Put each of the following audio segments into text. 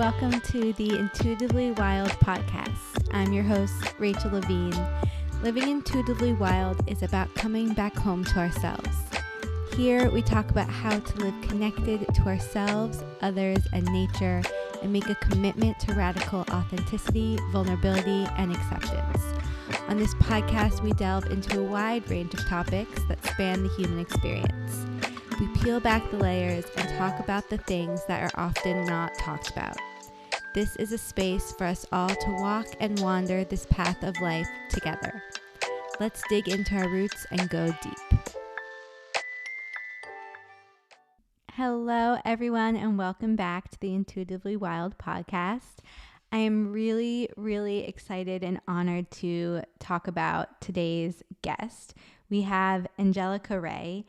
welcome to the Intuitively Wild podcast. I'm your host, Rachel Levine. Living intuitively wild is about coming back home to ourselves. Here, we talk about how to live connected to ourselves, others, and nature, and make a commitment to radical authenticity, vulnerability, and acceptance. On this podcast, we delve into a wide range of topics that span the human experience. We peel back the layers and talk about the things that are often not talked about. This is a space for us all to walk and wander this path of life together. Let's dig into our roots and go deep. Hello, everyone, and welcome back to the Intuitively Wild podcast. I am really excited and honored to talk about today's guest. We have Angelica Ray,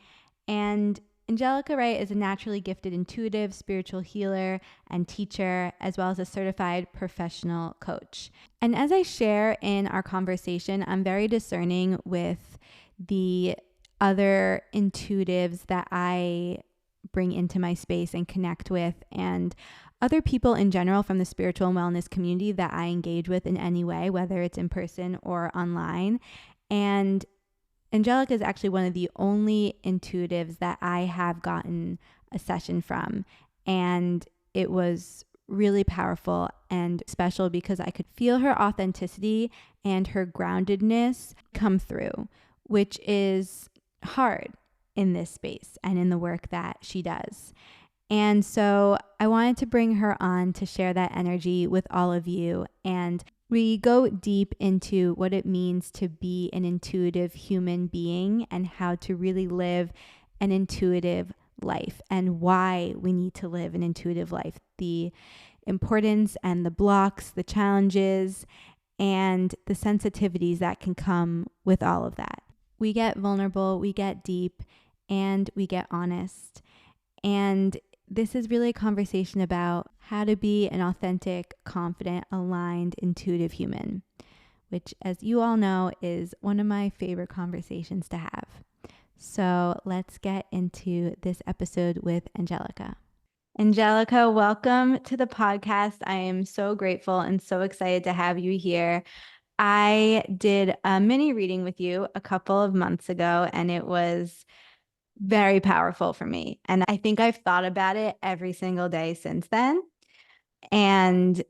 and Angelica Ray is a naturally gifted intuitive, spiritual healer and teacher, as well as a certified professional coach. And as I share in our conversation, I'm very discerning with the other intuitives that I bring into my space and connect with, and other people in general from the spiritual and wellness community that I engage with in any way, whether it's in person or online. And Angelica is actually one of the only intuitives that I have gotten a session from. And it was really powerful and special because I could feel her authenticity and her groundedness come through, which is hard in this space and in the work that she does. And so I wanted to bring her on to share that energy with all of you. And we go deep into what it means to be an intuitive human being and how to really live an intuitive life and why we need to live an intuitive life, the importance and the blocks, the challenges, and the sensitivities that can come with all of that. We get vulnerable, we get deep, and we get honest. And this is really a conversation about how to be an authentic, confident, aligned, intuitive human, which, as you all know, is one of my favorite conversations to have. So let's get into this episode with Angelica. Angelica, welcome to the podcast. I am so grateful and so excited to have you here. I did a mini reading with you a couple of months ago, and it was very powerful for me. And I think I've thought about it every single day since then. And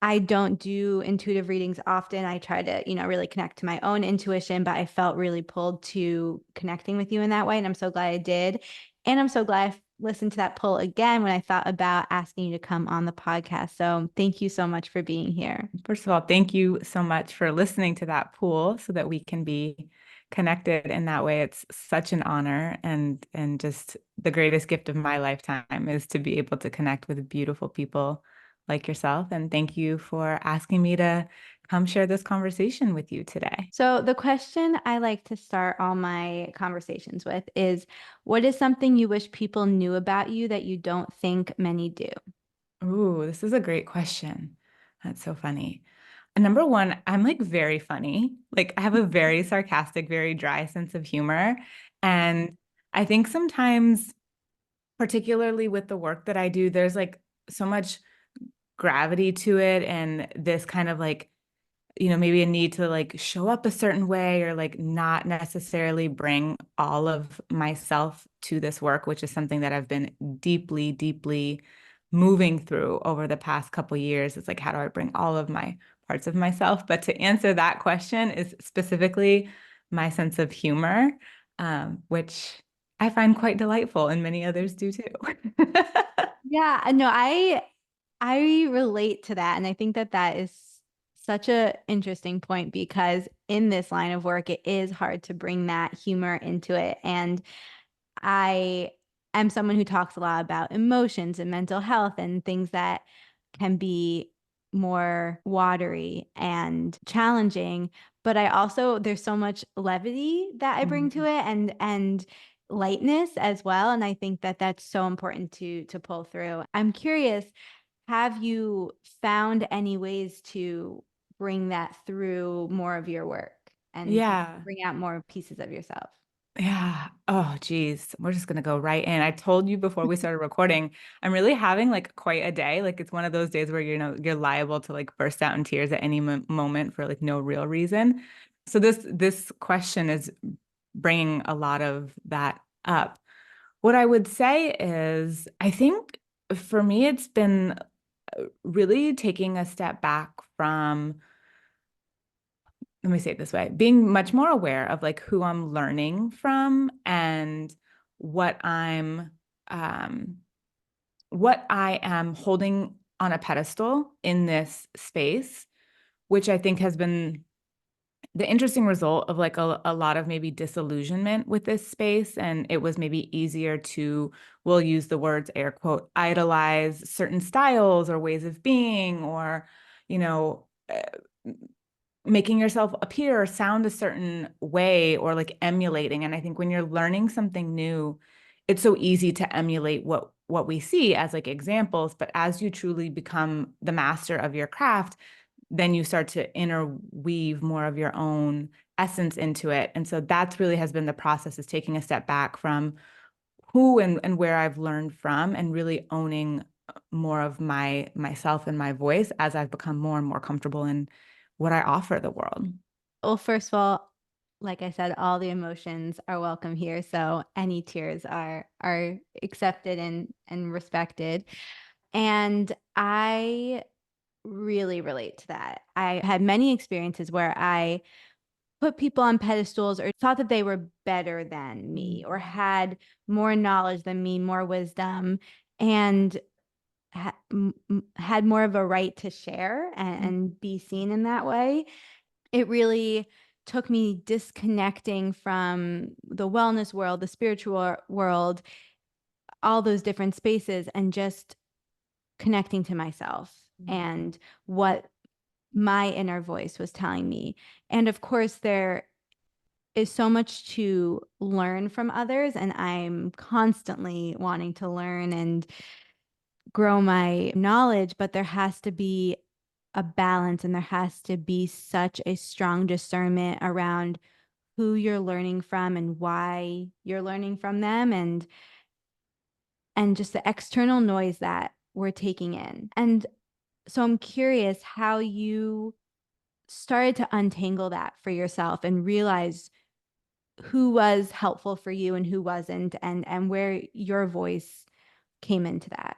I don't do intuitive readings often. I try to, really connect to my own intuition, but I felt really pulled to connecting with you in that way. And I'm so glad I did. And I'm so glad I listened to that pull again when I thought about asking you to come on the podcast. So thank you so much for being here. First of all, thank you so much for listening to that pull so that we can be connected in that way. It's such an honor and just the greatest gift of my lifetime is to be able to connect with beautiful people like yourself. And thank you for asking me to come share this conversation with you today. So the question I like to start all my conversations with is, what is something you wish people knew about you that you don't think many do? Ooh, this is a great question. That's so funny. Number one, I'm like very funny. Like I have a very sarcastic, very dry sense of humor. And I think sometimes, particularly with the work that I do, there's like so much gravity to it and this kind of like, maybe a need to like show up a certain way or like not necessarily bring all of myself to this work, which is something that I've been deeply moving through over the past couple years. It's like, how do I bring all of my parts of myself? But to answer that question is specifically my sense of humor, which I find quite delightful and many others do too. Yeah, no, I relate to that. And I think that is such an interesting point because in this line of work, it is hard to bring that humor into it. And I am someone who talks a lot about emotions and mental health and things that can be more watery and challenging. But I also, there's so much levity that I bring to it and lightness as well. And I think that that's so important to pull through. I'm curious, have you found any ways to bring that through more of your work and Yeah. bring out more pieces of yourself? Yeah. Oh, geez. We're just gonna go right in. I told you before we started recording, I'm really having like quite a day. Like it's one of those days where you're liable to like burst out in tears at any moment for like no real reason. So this question is bringing a lot of that up. What I would say is, I think for me, it's been really taking a step back from, let me say it this way, being much more aware of like who I'm learning from and what I'm um what I am holding on a pedestal in this space, which I think has been the interesting result of like a lot of maybe disillusionment with this space. And it was maybe easier to, we'll use the words air quote, idolize certain styles or ways of being, or, you know, making yourself appear or sound a certain way, or like emulating. And I think when you're learning something new, it's so easy to emulate what we see as like examples. But as you truly become the master of your craft, then you start to interweave more of your own essence into it. And so that's really has been the process, is taking a step back from who and where I've learned from, and really owning more of myself and my voice as I've become more and more comfortable in what I offer the world. Well, first of all, like I said, all the emotions are welcome here. So any tears are accepted and respected. And I really relate to that. I had many experiences where I put people on pedestals or thought that they were better than me or had more knowledge than me, more wisdom, and had more of a right to share and be seen in that way. It really took me disconnecting from the wellness world, the spiritual world, all those different spaces, and just connecting to myself and what my inner voice was telling me. And of course, there is so much to learn from others, and I'm constantly wanting to learn and grow my knowledge, but there has to be a balance and there has to be such a strong discernment around who you're learning from and why you're learning from them, and just the external noise that we're taking in. And so I'm curious how you started to untangle that for yourself and realize who was helpful for you and who wasn't, and where your voice came into that.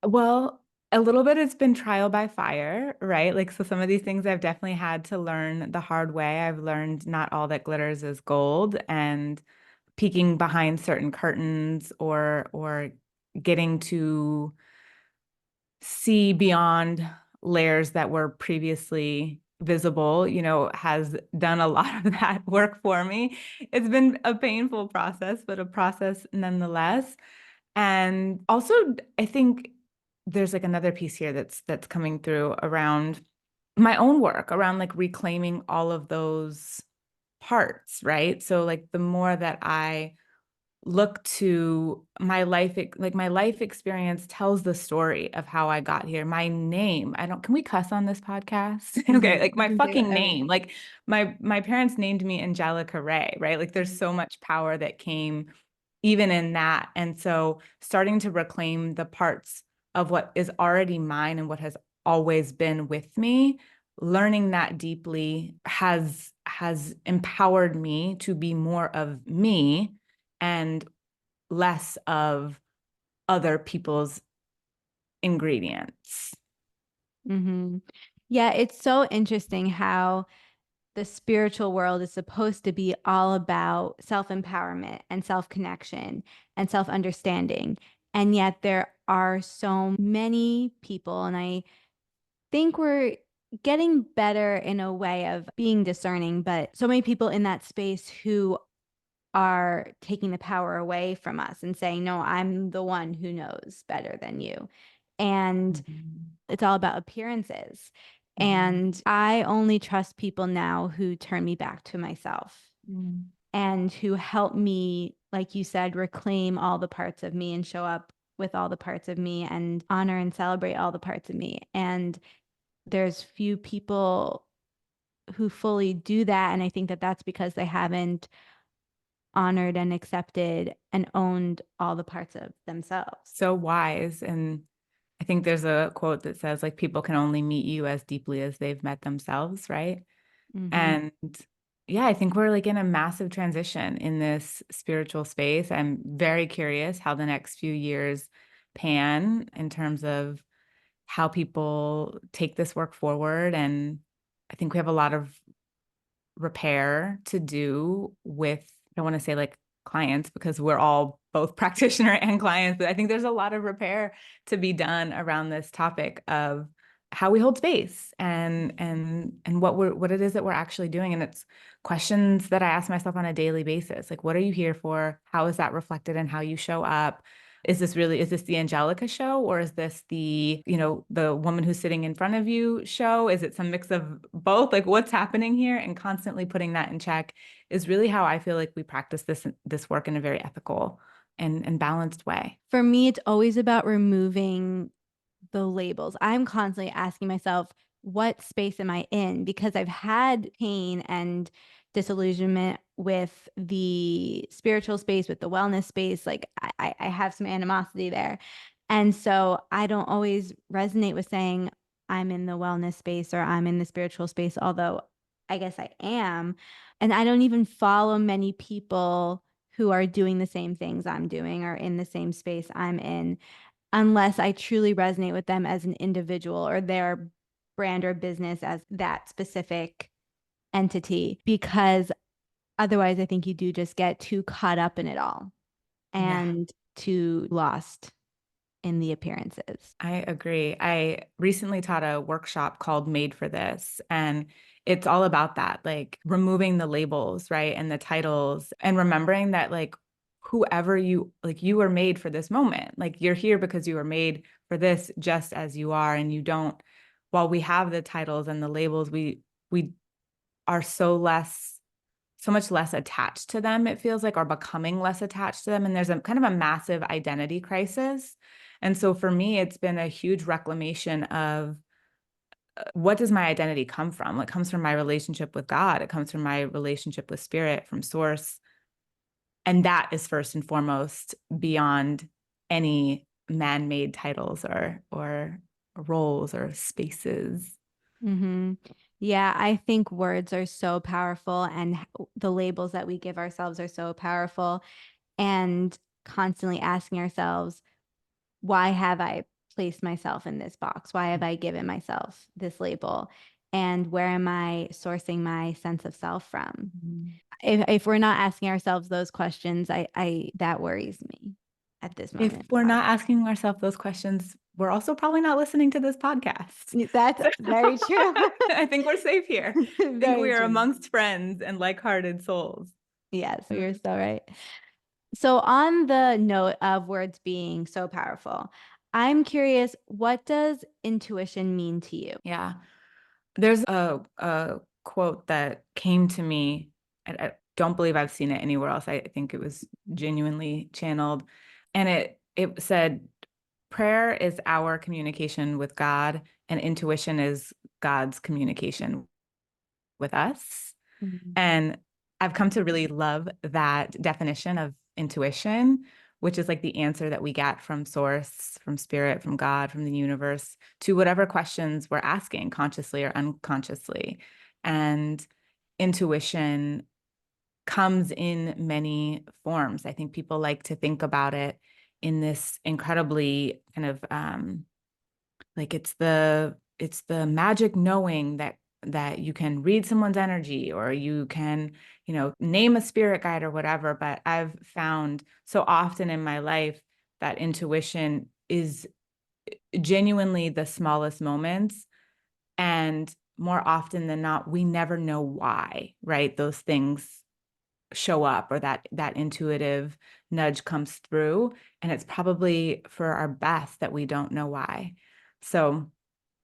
Well, a little bit it's been trial by fire, right? Like, so some of these things I've definitely had to learn the hard way. I've learned not all that glitters is gold, and peeking behind certain curtains, or getting to see beyond layers that were previously visible, has done a lot of that work for me. It's been a painful process, but a process nonetheless. And also, I think there's like another piece here that's coming through around my own work, around like reclaiming all of those parts, right? So like the more that I look to my life, like my life experience tells the story of how I got here. My name, I don't, can we cuss on this podcast? Okay, like You my can do fucking everything. name, like my parents named me Angelica Ray, right? Like there's so much power that came even in that. And so starting to reclaim the parts of what is already mine and what has always been with me, learning that deeply has empowered me to be more of me and less of other people's ingredients. Mm-hmm. Yeah, it's so interesting how the spiritual world is supposed to be all about self empowerment and self connection and self understanding. And yet there are so many people, and I think we're getting better in a way of being discerning, but so many people in that space who are taking the power away from us and saying, no, I'm the one who knows better than you. And Mhm. it's all about appearances. Mhm. And I only trust people now who turn me back to myself Mhm. and who help me, like you said, reclaim all the parts of me and show up with all the parts of me and honor and celebrate all the parts of me. And there's few people who fully do that. And I think that that's because they haven't honored and accepted and owned all the parts of themselves. So wise. And I think there's a quote that says, like, people can only meet you as deeply as they've met themselves, right? Mm-hmm. And yeah, I think we're like in a massive transition in this spiritual space. I'm very curious how the next few years pan in terms of how people take this work forward. And I think we have a lot of repair to do with, I don't want to say like clients because we're all both practitioner and clients, but I think there's a lot of repair to be done around this topic of how we hold space and what it is that we're actually doing. And it's questions that I ask myself on a daily basis. Like, what are you here for? How is that reflected in how you show up? Is this the Angelica show, or is this the, the woman who's sitting in front of you show? Is it some mix of both? Like, what's happening here? And constantly putting that in check is really how I feel like we practice this work in a very ethical and balanced way. For me, it's always about removing the labels. I'm constantly asking myself, what space am I in? Because I've had pain and disillusionment with the spiritual space, with the wellness space. Like I have some animosity there. And so I don't always resonate with saying I'm in the wellness space or I'm in the spiritual space, although I guess I am. And I don't even follow many people who are doing the same things I'm doing or in the same space I'm in unless I truly resonate with them as an individual or their brand or business as that specific entity. Because otherwise, I think you do just get too caught up in it all Yeah. and too lost in the appearances. I agree. I recently taught a workshop called Made for This, and it's all about that, like removing the labels, right? And the titles, and remembering that, like, whoever you like, you were made for this moment. Like, you're here because you were made for this just as you are. And you don't, while we have the titles and the labels, we are so much less attached to them, it feels like, or becoming less attached to them. And there's a kind of a massive identity crisis. And so for me, it's been a huge reclamation of what does my identity come from? Well, it comes from my relationship with God. It comes from my relationship with spirit, from source. And that is first and foremost beyond any man-made titles or roles or spaces. Mm-hmm. Yeah, I think words are so powerful and the labels that we give ourselves are so powerful. And constantly asking ourselves, why have I placed myself in this box? Why have I given myself this label? And where am I sourcing my sense of self from? Mhm. If we're not asking ourselves those questions, I that worries me at this If moment we're in not asking ourselves those questions, we're also probably not listening to this podcast. time. That's So very true. I think we're safe here. I think Very we are true. amongst friends and like-hearted souls. Yes, you're so right. So, on the note of words being so powerful, I'm curious, what does intuition mean to you? Yeah. There's a quote that came to me. I don't believe I've seen it anywhere else. I think it was genuinely channeled. And it said, prayer is our communication with God, and intuition is God's communication with us. Mhm. And I've come to really love that definition of intuition, which is like the answer that we get from source, from spirit, from God, from the universe to whatever questions we're asking, consciously or unconsciously. And intuition comes in many forms. I think people like to think about it in this incredibly kind of like it's the magic knowing that you can read someone's energy, or you can, name a spirit guide or whatever. But I've found so often in my life that intuition is genuinely the smallest moments. And more often than not, we never know why, right? Those things show up, or that intuitive nudge comes through. And it's probably for our best that we don't know why. So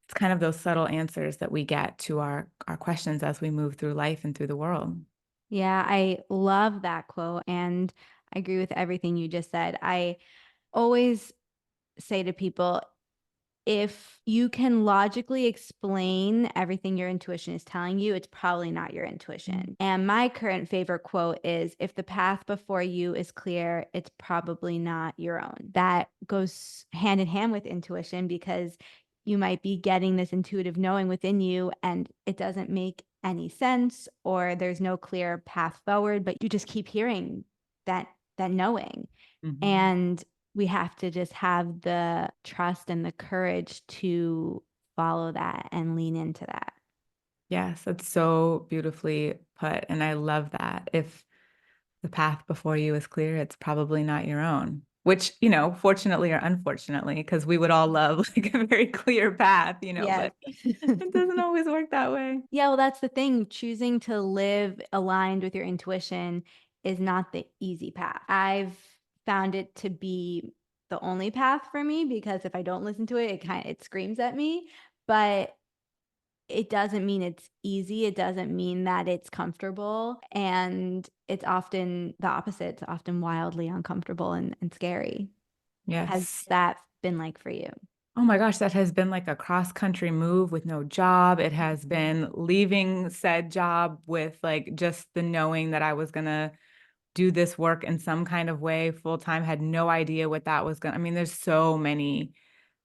it's kind of those subtle answers that we get to our questions as we move through life and through the world. Yeah, I love that quote. And I agree with everything you just said. I always say to people, if you can logically explain everything your intuition is telling you, it's probably not your intuition. And my current favorite quote is, if the path before you is clear, it's probably not your own. That goes hand in hand with intuition, because you might be getting this intuitive knowing within you and it doesn't make any sense, or there's no clear path forward, but you just keep hearing that knowing. Mhm. And we have to just have the trust and the courage to follow that and lean into that. Yes, that's so beautifully put. And I love that. If the path before you is clear, it's probably not your own, which, fortunately or unfortunately, because we would all love like a very clear path, Yes. but it doesn't always work that way. Yeah, well, that's the thing. Choosing to live aligned with your intuition is not the easy path. I've found it to be the only path for me, because if I don't listen to it, it screams at me. But it doesn't mean it's easy. It doesn't mean that it's comfortable. And it's often the opposite. It's often wildly uncomfortable and scary. Has Yes. that been like for you? Oh my gosh, that has been like a cross-country move with no job. It has been leaving said job with like just the knowing that I was gonna do this work in some kind of way full time, had no idea what that was gonna. I mean, there's so many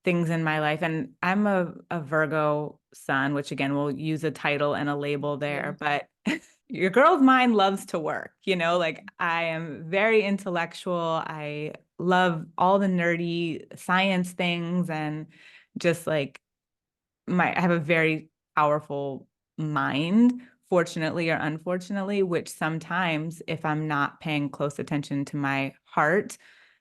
things in my life. And I'm a Virgo sun, which again, we'll use a title and a label there, but your girl's mind loves to work, like I am very intellectual. I love all the nerdy science things and just like I have a very powerful mind, fortunately or unfortunately, which sometimes if I'm not paying close attention to my heart,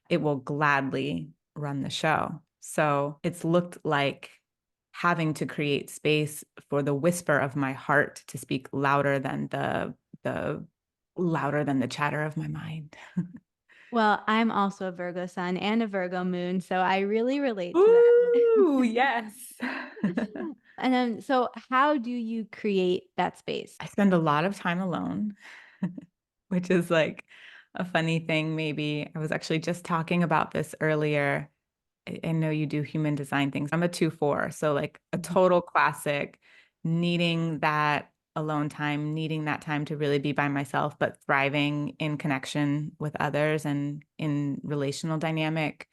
it will gladly run the show. So it's looked like having to create space for the whisper of my heart to speak louder than the louder than the chatter of my mind. Well, I'm also a Virgo sun and a Virgo moon, so I really relate to Ooh, that. yes. And then, so how do you create that space? I spend a lot of time alone, which is like a funny thing, maybe. I was actually just talking about this earlier. I know you do human design things. I'm a 2/4, so like a Mhm. total classic, needing that alone time, needing that time to really be by myself, but thriving in connection with others and in relational dynamic.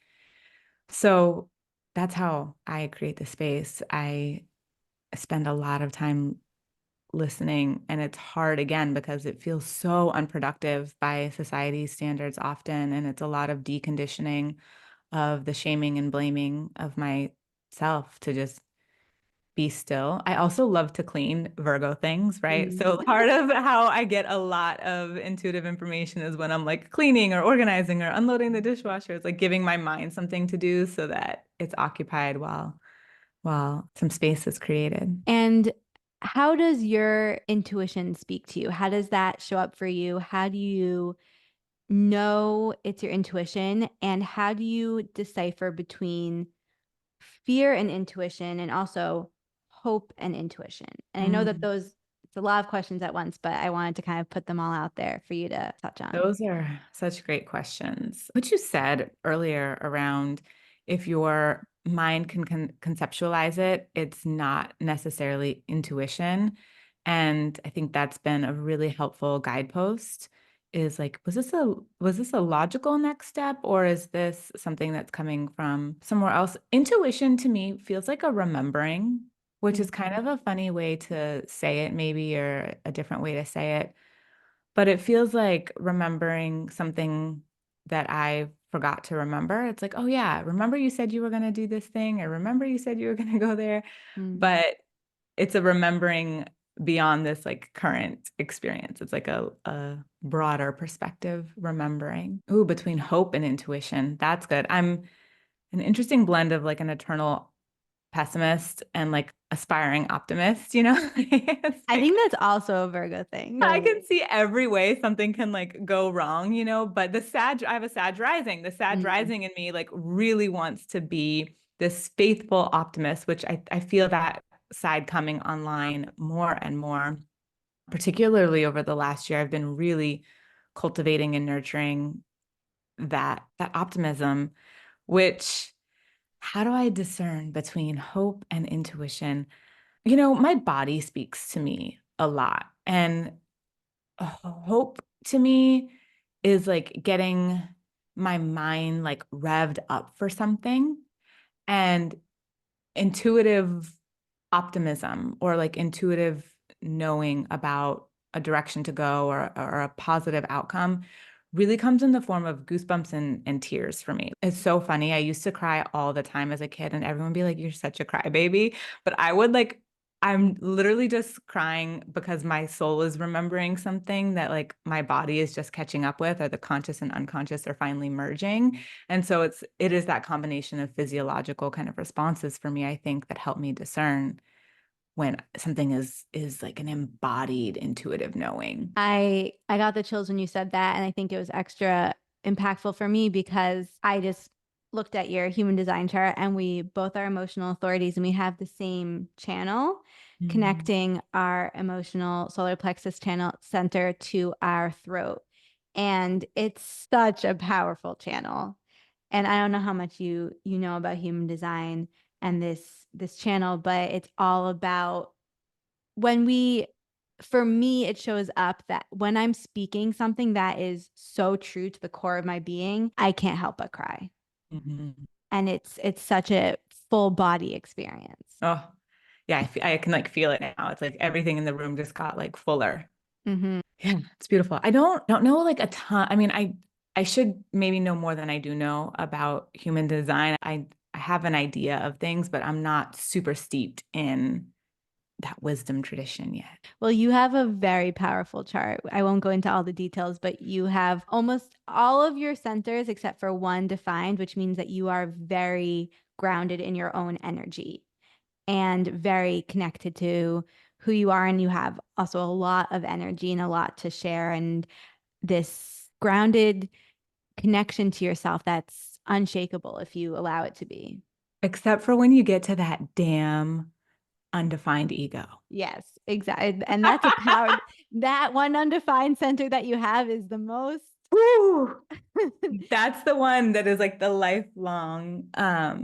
So that's how I create the space. I spend a lot of time listening, and it's hard again because it feels so unproductive by society's standards often, and it's a lot of deconditioning of the shaming and blaming of myself to just be still. I also love to clean Virgo things, right? Mm. So part of how I get a lot of intuitive information is when I'm like cleaning or organizing or unloading the dishwasher. It's like giving my mind something to do so that it's occupied while some space is created. And how does your intuition speak to you? How does that show up for you? How do you know it's your intuition? And how do you decipher between fear and intuition, and also hope and intuition? And I know that Mm. it's a lot of questions at once, but I wanted to kind of put them all out there for you to touch on. Those are such great questions. What you said earlier around if your mind can conceptualize it, it's not necessarily intuition. And I think that's been a really helpful guidepost is like, was this a logical next step, or is this something that's coming from somewhere else? Intuition to me feels like a remembering, which is kind Mhm. of a funny way to say it, maybe, or a different way to say it, but it feels like remembering something that I forgot to remember. It's like, oh yeah, remember you said you were going to do this thing, or remember you said you were going to go there. Mm. But it's a remembering beyond this like current experience. It's like a broader perspective remembering. Ooh, between hope and intuition. That's good. I'm an interesting blend of like an eternal pessimist and like aspiring optimist. It's I like think that's also a Virgo thing. I can see every way something can like go wrong, but I have a Sag rising. The Sag Mm. rising in me like really wants to be this faithful optimist, which I feel that side coming online more and more, particularly over the last year. I've been really cultivating and nurturing that optimism, which How do I discern between hope and intuition? You know, my body speaks to me a lot. And hope to me is like getting my mind like revved up for something. And intuitive optimism or like intuitive knowing about a direction to go or a positive outcome really comes in the form of goosebumps and tears for me. It's so funny. I used to cry all the time as a kid, and everyone would be like, "You're such a crybaby." But I would like, I'm literally just crying because my soul is remembering something that like my body is just catching up with, or the conscious and unconscious are finally merging. And so it is that combination of physiological kind of responses for me, I think, that help me discern when something is like an embodied intuitive knowing. I got the chills when you said that, and I think it was extra impactful for me because I just looked at your human design chart and we both are emotional authorities and we have the same channel Mhm. connecting our emotional solar plexus channel center to our throat. And it's such a powerful channel. And I don't know how much you know about human design and this channel, but it's all about when we for me it shows up that when I'm speaking something that is so true to the core of my being, I can't help but cry. Mhm. And it's such a full body experience. Oh, yeah, I can like feel it now. It's like everything in the room just got like fuller. Mm-hmm. Yeah, it's beautiful. I don't know like a ton. I mean, I should maybe know more than I do know about human design. I have an idea of things, but I'm not super steeped in that wisdom tradition yet. Well, you have a very powerful chart. I won't go into all the details, but you have almost all of your centers except for one defined, which means that you are very grounded in your own energy and very connected to who you are. And you have also a lot of energy and a lot to share. And this grounded connection to yourself that's unshakable if you allow it to be. Except for when you get to that damn undefined ego. Yes, exactly. And that's a power. That one undefined center that you have is the most. Woo! That's the one that is like the lifelong. I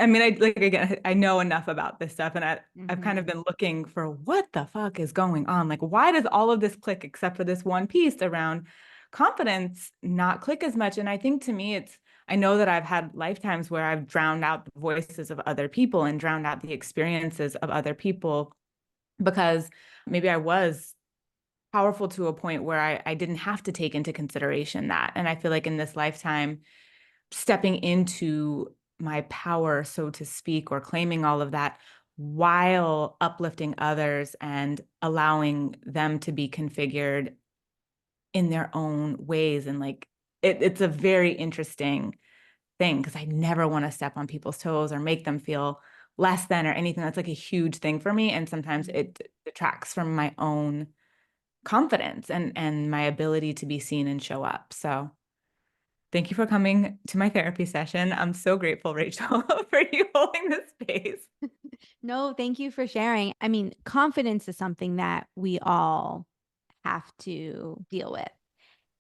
mean, I like again, I know enough about this stuff, and I've kind of Mhm. been looking for what the fuck is going on. Like, why does all of this click except for this one piece around confidence not click as much? And I think to me, I know that I've had lifetimes where I've drowned out the voices of other people and drowned out the experiences of other people because maybe I was powerful to a point where I didn't have to take into consideration that. And I feel like in this lifetime, stepping into my power, so to speak, or claiming all of that while uplifting others and allowing them to be configured in their own ways. And like, it's a very interesting thing because I never want to step on people's toes or make them feel less than or anything. That's like a huge thing for me. And sometimes it detracts from my own confidence and my ability to be seen and show up. So thank you for coming to my therapy session. I'm so grateful, Rachel, for you holding this space. No, thank you for sharing. I mean, confidence is something that we all have to deal with.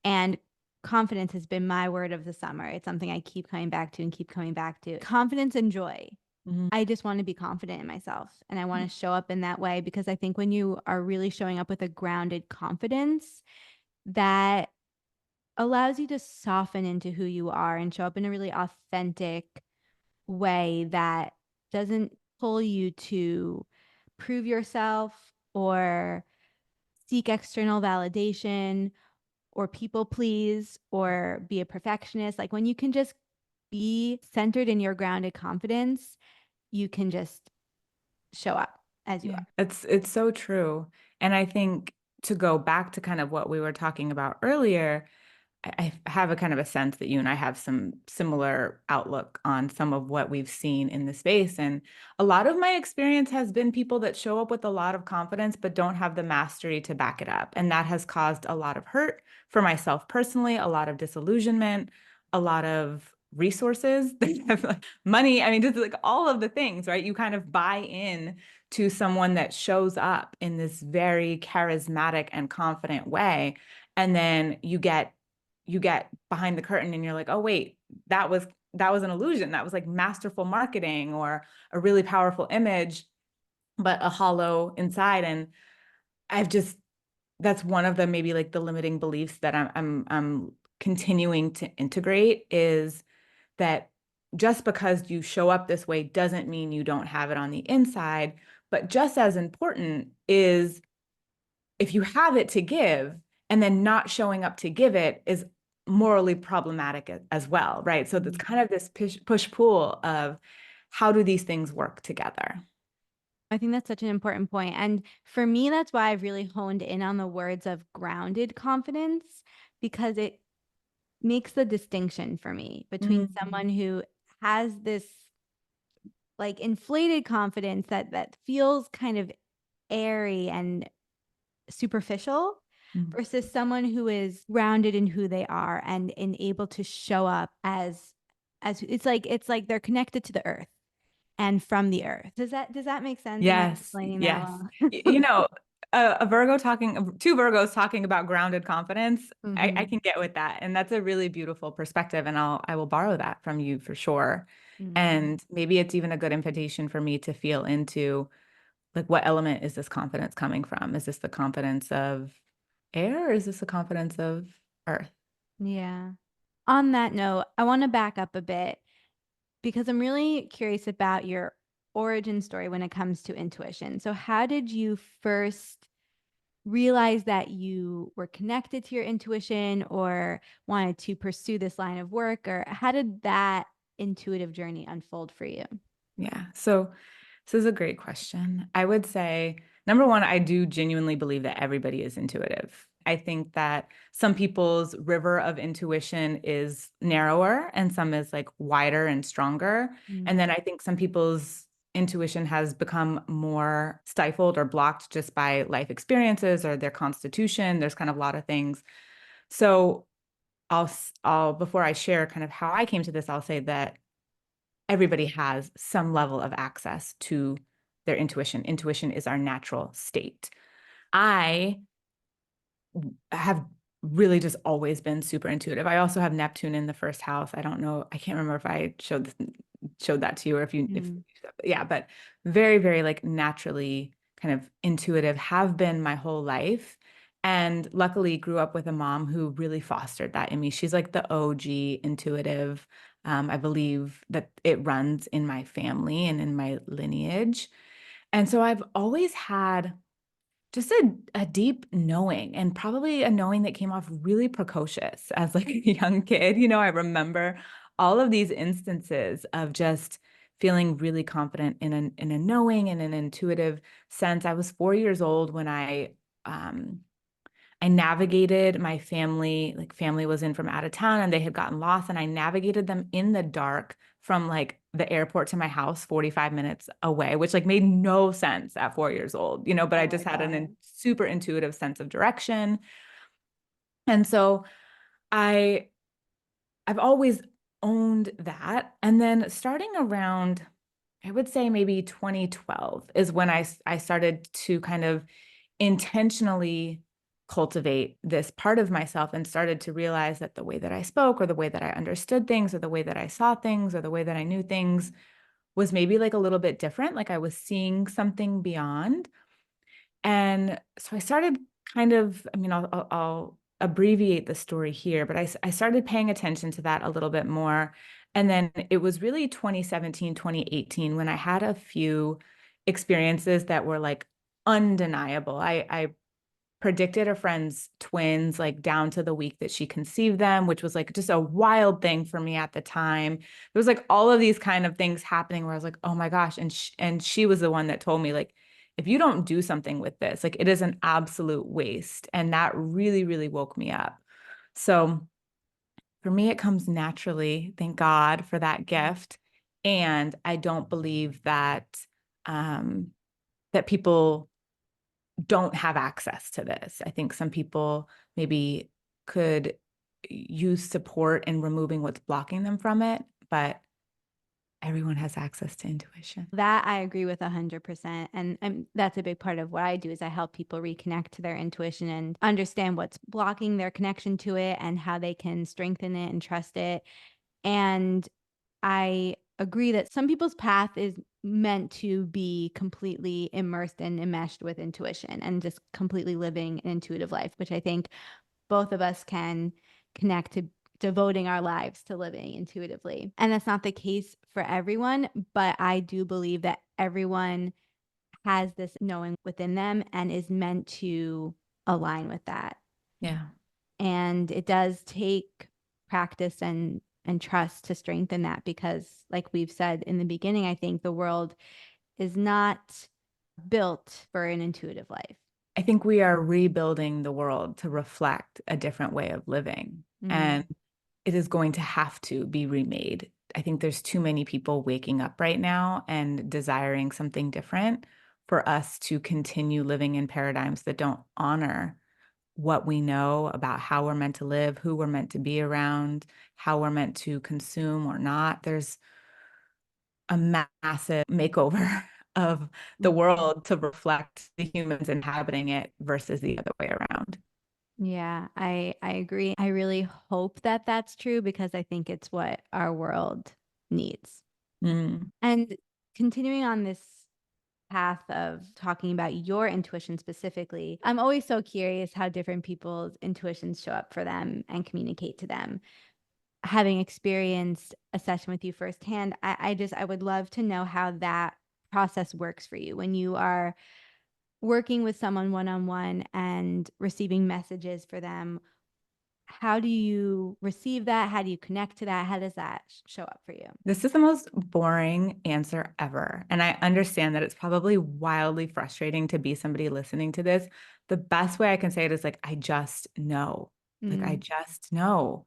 And confidence has been my word of the summer. It's something I keep coming back to and keep coming back to. Confidence and joy. Mhm. I just want to be confident in myself and I want to show up in that way because I think when you are really showing up with a grounded confidence, that allows you to soften into who you are and show up in a really authentic way that doesn't pull you to prove yourself or seek external validation or people please or be a perfectionist. Like when you can just be centered in your grounded confidence, you can just show up as you Yeah, are. it's so true. And I think to go back to kind of what we were talking about earlier, I have a kind of a sense that you and I have some similar outlook on some of what we've seen in the space. And a lot of my experience has been people that show up with a lot of confidence, but don't have the mastery to back it up. And that has caused a lot of hurt for myself personally, a lot of disillusionment, a lot of resources, money. I mean, just like all of the things, right? You kind of buy in to someone that shows up in this very charismatic and confident way. And then you get behind the curtain and you're like, oh, wait, that was that was an illusion. That was like masterful marketing or a really powerful image, but a hollow inside. And I've just that's one of the maybe like the limiting beliefs that I'm continuing to integrate is that just because you show up this way doesn't mean you don't have it on the inside. But just as important is if you have it to give and then not showing up to give it is morally problematic as well, right? So it's kind of this push pull of how do these things work together? I think that's such an important point. And for me, that's why I've really honed in on the words of grounded confidence, because it makes the distinction for me between Mm-hmm. someone who has this like inflated confidence that feels kind of airy and superficial versus someone who is grounded in who they are and able to show up as it's like they're connected to the earth and from the earth. Does that make sense? Am I Yes, explaining that yes. well? You know, a Virgo talking, two Virgos talking about grounded confidence, I Hmm. can get with that. And that's a really beautiful perspective. And I will borrow that from you for sure. Hmm. And maybe it's even a good invitation for me to feel into like what element is this confidence coming from? Is this the confidence of air or is this the confidence of earth? Yeah. On that note, I want to back up a bit because I'm really curious about your origin story when it comes to intuition. So, how did you first realize that you were connected to your intuition or wanted to pursue this line of work? Or how did that intuitive journey unfold for you? Yeah. So this is a great question. I would say, number one, I do genuinely believe that everybody is intuitive. I think that some people's river of intuition is narrower and some is like wider and stronger. And then Mm. I think some people's intuition has become more stifled or blocked just by life experiences or their constitution. There's kind of a lot of things. So I'll before I share kind of how I came to this, I'll say that everybody has some level of access to their intuition. Intuition is our natural state. I have really just always been super intuitive. I also have Neptune in the first house. I don't know. I can't remember if I showed that to you or if Mm. yeah, but very, very like naturally kind of intuitive have been my whole life. And luckily grew up with a mom who really fostered that in me. She's like the OG intuitive. I believe that it runs in my family and in my lineage. And so I've always had just a deep knowing and probably a knowing that came off really precocious as like a young kid. I remember all of these instances of just feeling really confident in a knowing and an intuitive sense. I was 4 years old when I navigated my family, like family was in from out of town and they had gotten lost and I navigated them in the dark from like the airport to my house 45 minutes away, which like made no sense at 4 years old, but I Oh my just had God. super intuitive sense of direction. And so I I've always owned that. And then starting around I would say maybe 2012 is when I started to kind of intentionally cultivate this part of myself and started to realize that the way that I spoke or the way that I understood things or the way that I saw things or the way that I knew things was maybe like a little bit different. Like I was seeing something beyond. And so I started kind of, I mean, I'll abbreviate the story here, but I started paying attention to that a little bit more. And then it was really 2017, 2018 when I had a few experiences that were like undeniable. I predicted a friend's twins like down to the week that she conceived them, which was like just a wild thing for me at the time. There was like all of these kind of things happening where I was like, "Oh my gosh." And she was the one that told me like if you don't do something with this, like it is an absolute waste. And that really, really woke me up. So for me, it comes naturally. Thank God for that gift. And I don't believe um, that people don't have access to this. I think some people maybe could use support in removing what's blocking them from it, but everyone has access to intuition. That I agree with 100%. And that's a big part of what I do is I help people reconnect to their intuition and understand what's blocking their connection to it and how they can strengthen it and trust it. And I agree that some people's path is meant to be completely immersed and enmeshed with intuition and just completely living an intuitive life, which I think both of us can connect to devoting our lives to living intuitively. And that's not the case for everyone, but I do believe that everyone has this knowing within them and is meant to align with that. Yeah. And it does take practice and trust to strengthen that because like we've said in the beginning, I think the world is not built for an intuitive life. I think we are rebuilding the world to reflect a different way of living. Mm. And it is going to have to be remade. I think there's too many people waking up right now and desiring something different for us to continue living in paradigms that don't honor what we know about how we're meant to live, who we're meant to be around, how we're meant to consume or not. There's a massive makeover of the Mhm. world to reflect the humans inhabiting it versus the other way around. Yeah, I agree. I really hope that that's true because I think it's what our world needs. Mm. And continuing on this path of talking about your intuition specifically, I'm always so curious how different people's intuitions show up for them and communicate to them. Having experienced a session with you firsthand, I would love to know how that process works for you when you are working with someone one on one and receiving messages for them. How do you receive that? How do you connect to that? How does that show up for you? This is the most boring answer ever. And I understand that it's probably wildly frustrating to be somebody listening to this. The best way I can say it is like, I just know. Like, I Mm. just know.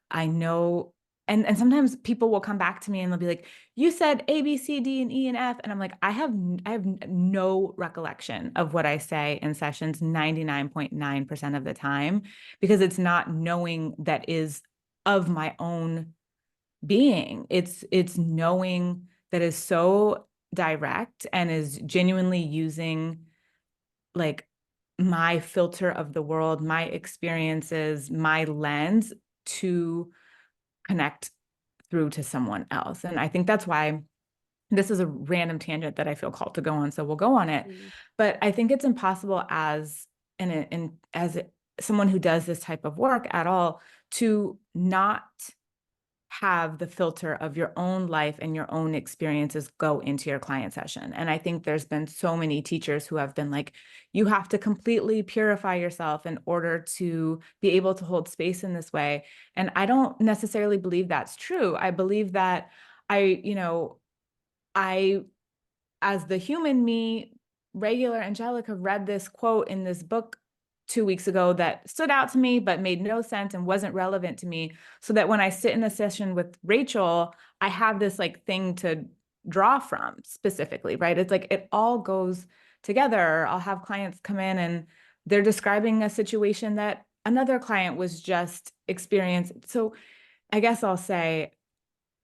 I know. And sometimes people will come back to me and they'll be like, you said A, B, C, D, and E, and F. And I'm like, I have no recollection of what I say in sessions 99.9% of the time, because it's not knowing that is of my own being. It's knowing that is so direct and is genuinely using like my filter of the world, my experiences, my lens to connect through to someone else. And I think that's why this is a random tangent that I feel called to go on, so we'll go on it. Please. But I think it's impossible as as someone who does this type of work at all to not have the filter of your own life and your own experiences go into your client session. And I think there's been so many teachers who have been like, you have to completely purify yourself in order to be able to hold space in this way. And I don't necessarily believe that's true. I believe that I as the human me, regular Angelica read this quote in this book 2 weeks ago that stood out to me, but made no sense and wasn't relevant to me. So that when I sit in a session with Rachel, I have this like thing to draw from specifically, right? It's like it all goes together. I'll have clients come in and they're describing a situation that another client was just experiencing. So I guess I'll say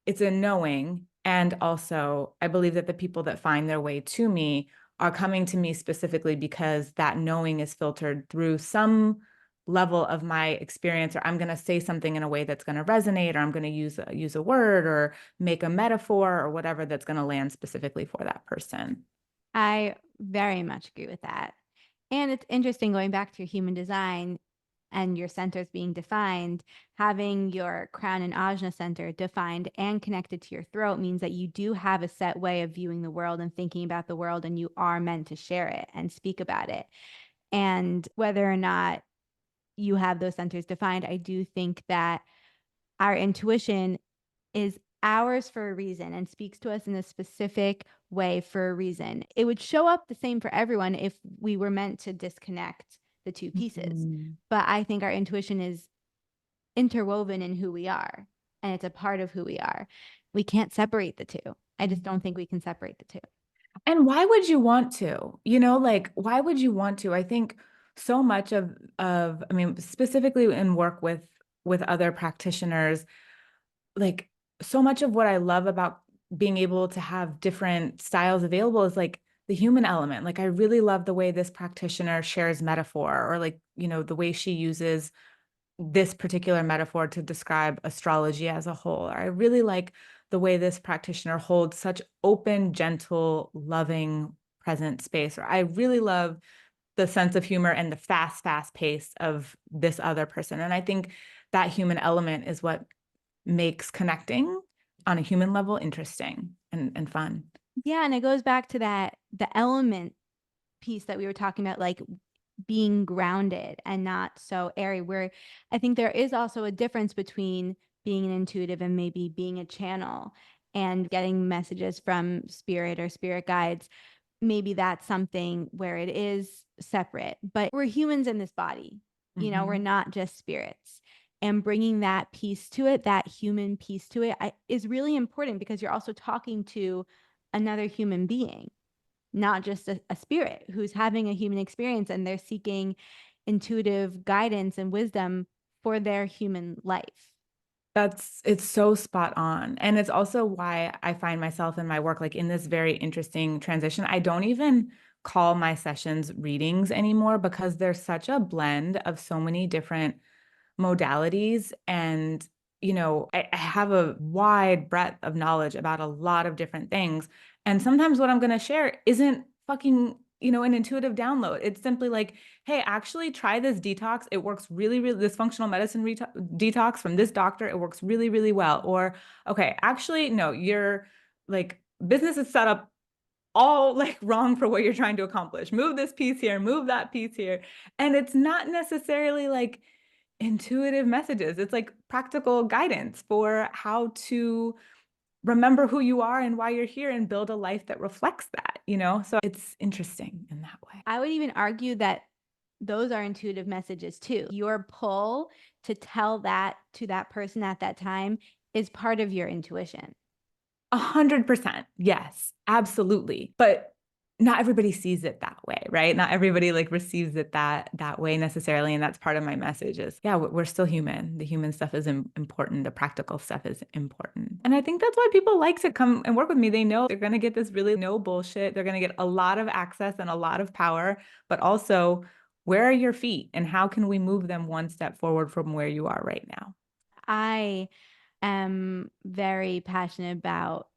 it's a knowing. And also, I believe that the people that find their way to me are coming to me specifically because that knowing is filtered through some level of my experience, or I'm going to say something in a way that's going to resonate, or I'm going to use a word or make a metaphor or whatever that's going to land specifically for that person. I very much agree with that. And it's interesting going back to your human design and your centers being defined, having your crown and ajna center defined and connected to your throat means that you do have a set way of viewing the world and thinking about the world, and you are meant to share it and speak about it. And whether or not you have those centers defined, I do think that our intuition is ours for a reason and speaks to us in a specific way for a reason. It would show up the same for everyone if we were meant to disconnect the two pieces. Mhm. But I think our intuition is interwoven in who we are and it's a part of who we are. We can't separate the two. I just don't think we can separate the two. And why would you want to? Like why would you want to? I think so much of I mean, specifically in work with other practitioners, like so much of what I love about being able to have different styles available is like the human element. Like I really love the way this practitioner shares metaphor, or like, the way she uses this particular metaphor to describe astrology as a whole. Or I really like the way this practitioner holds such open, gentle, loving, present space. Or I really love the sense of humor and the fast pace of this other person. And I think that human element is what makes connecting on a human level interesting and fun. Yeah, and it goes back to that the element piece that we were talking about, like being grounded and not so airy, where I think there is also a difference between being an intuitive and maybe being a channel and getting messages from spirit or spirit guides. Maybe that's something where it is separate, but we're humans in this body. We're Mm-hmm. not just spirits. And bringing that piece to it, that human piece to it, is really important because you're also talking to another human being, not just a spirit who's having a human experience and they're seeking intuitive guidance and wisdom for their human life. It's so spot on. And it's also why I find myself in my work like in this very interesting transition. I don't even call my sessions readings anymore because there's such a blend of so many different modalities. And, I have a wide breadth of knowledge about a lot of different things. And sometimes what I'm going to share isn't fucking, an intuitive download. It's simply like, hey, actually try this detox. It works really, really, this functional medicine detox from this doctor. It works really, really well. Or, okay, actually, no, your like business is set up all like wrong for what you're trying to accomplish. Move this piece here, move that piece here. And it's not necessarily like, intuitive messages. It's like practical guidance for how to remember who you are and why you're here and build a life that reflects that. So it's interesting in that way. I would even argue that those are intuitive messages too. Your pull to tell that to that person at that time is part of your intuition. 100%. Yes, absolutely. But not everybody sees it that way, right? Not everybody like receives it that way necessarily. And that's part of my message is, yeah, we're still human. The human stuff is important. The practical stuff is important. And I think that's why people like to come and work with me. They know they're going to get this really no bullshit. They're going to get a lot of access and a lot of power, but also where are your feet and how can we move them one step forward from where you are right now? I am very passionate about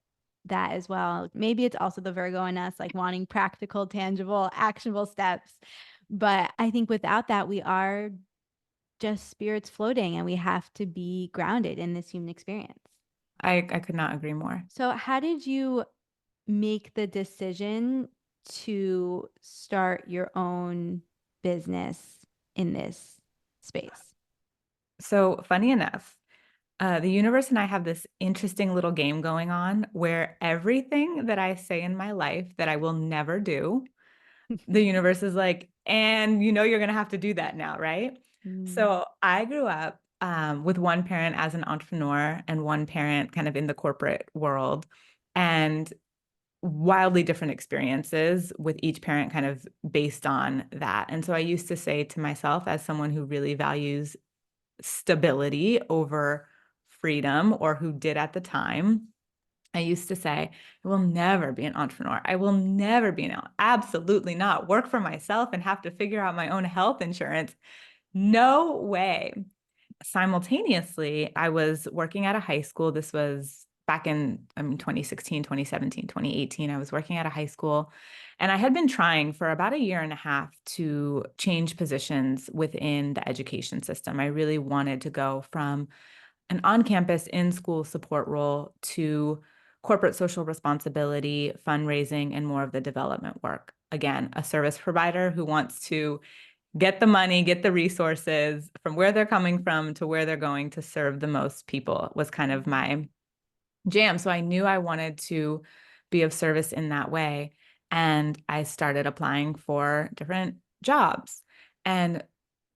that as well. Maybe it's also the Virgo in us, like wanting practical, tangible, actionable steps. But I think without that, we are just spirits floating and we have to be grounded in this human experience. I could not agree more. So, how did you make the decision to start your own business in this space? So funny enough, the universe and I have this interesting little game going on where everything that I say in my life that I will never do, the universe is like, and you're going to have to do that now, right? Mm. So I grew up with one parent as an entrepreneur and one parent kind of in the corporate world, and wildly different experiences with each parent kind of based on that. And so I used to say to myself, as someone who really values stability over freedom, or who did at the time, I used to say, I will never be an entrepreneur. I will never be absolutely not work for myself and have to figure out my own health insurance. No way. Simultaneously, I was working at a high school. This was back in, 2016, 2017, 2018. I was working at a high school and I had been trying for about a year and a half to change positions within the education system. I really wanted to go from an on-campus in-school support role to corporate social responsibility, fundraising, and more of the development work. Again, a service provider who wants to get the money, get the resources from where they're coming from to where they're going to serve the most people was kind of my jam. So I knew I wanted to be of service in that way. And I started applying for different jobs. And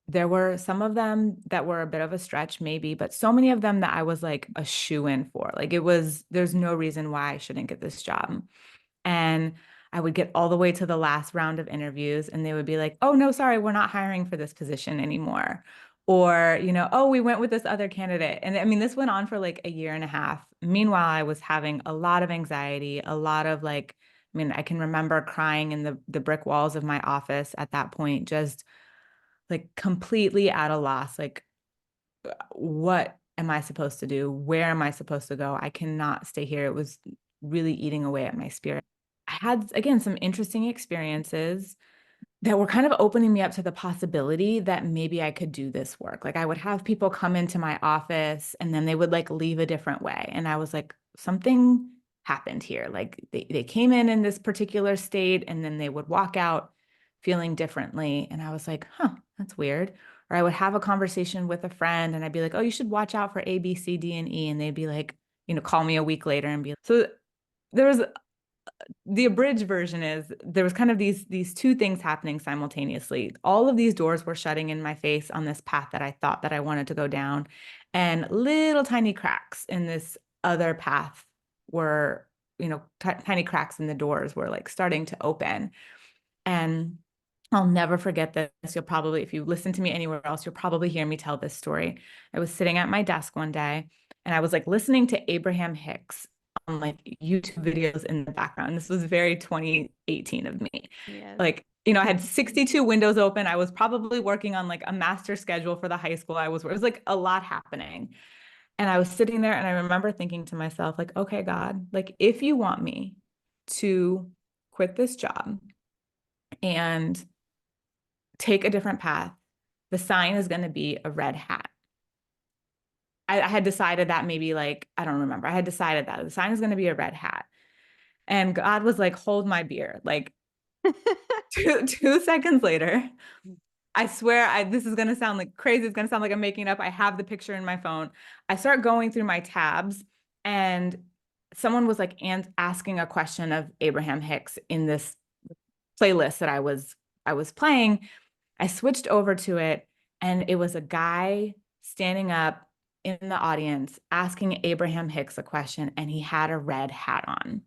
there were some of them that were a bit of a stretch, maybe, but so many of them that I was like a shoe-in for. Like there's no reason why I shouldn't get this job. And I would get all the way to the last round of interviews and they would be like, oh, no, sorry, we're not hiring for this position anymore. Or, oh, we went with this other candidate. And I mean, this went on for like a year and a half. Meanwhile, I was having a lot of anxiety, a lot of like, I mean, I can remember crying in the brick walls of my office at that point, just like completely at a loss. Like, what am I supposed to do? Where am I supposed to go? I cannot stay here. It was really eating away at my spirit. I had, again, some interesting experiences that were kind of opening me up to the possibility that maybe I could do this work. Like I would have people come into my office and then they would like leave a different way. And I was like, something happened here. Like they came in this particular state and then they would walk out feeling differently. And I was like, huh, that's weird. Or I would have a conversation with a friend and I'd be like, oh, you should watch out for A, B, C, D, and E. And they'd be like, call me a week later and be like, so there was the abridged version is there was kind of these two things happening simultaneously. All of these doors were shutting in my face on this path that I thought that I wanted to go down, and little tiny cracks in this other path were, tiny cracks in the doors were like starting to open. And I'll never forget this. You'll probably, if you listen to me anywhere else, you'll probably hear me tell this story. I was sitting at my desk one day and I was like listening to Abraham Hicks on like YouTube videos in the background. This was very 2018 of me. Yes. Like, I had 62 windows open. I was probably working on like a master schedule for the high school I was, it was like a lot happening. And I was sitting there and I remember thinking to myself, like, okay, God, like if you want me to quit this job and take a different path, the sign is going to be a red hat. I had decided that maybe like, I don't remember. I had decided that the sign is going to be a red hat. And God was like, hold my beer. Like two seconds later, I swear this is going to sound like crazy. It's going to sound like I'm making it up. I have the picture in my phone. I start going through my tabs and someone was like asking a question of Abraham Hicks in this playlist that I was playing. I switched over to it and it was a guy standing up in the audience asking Abraham Hicks a question and he had a red hat on.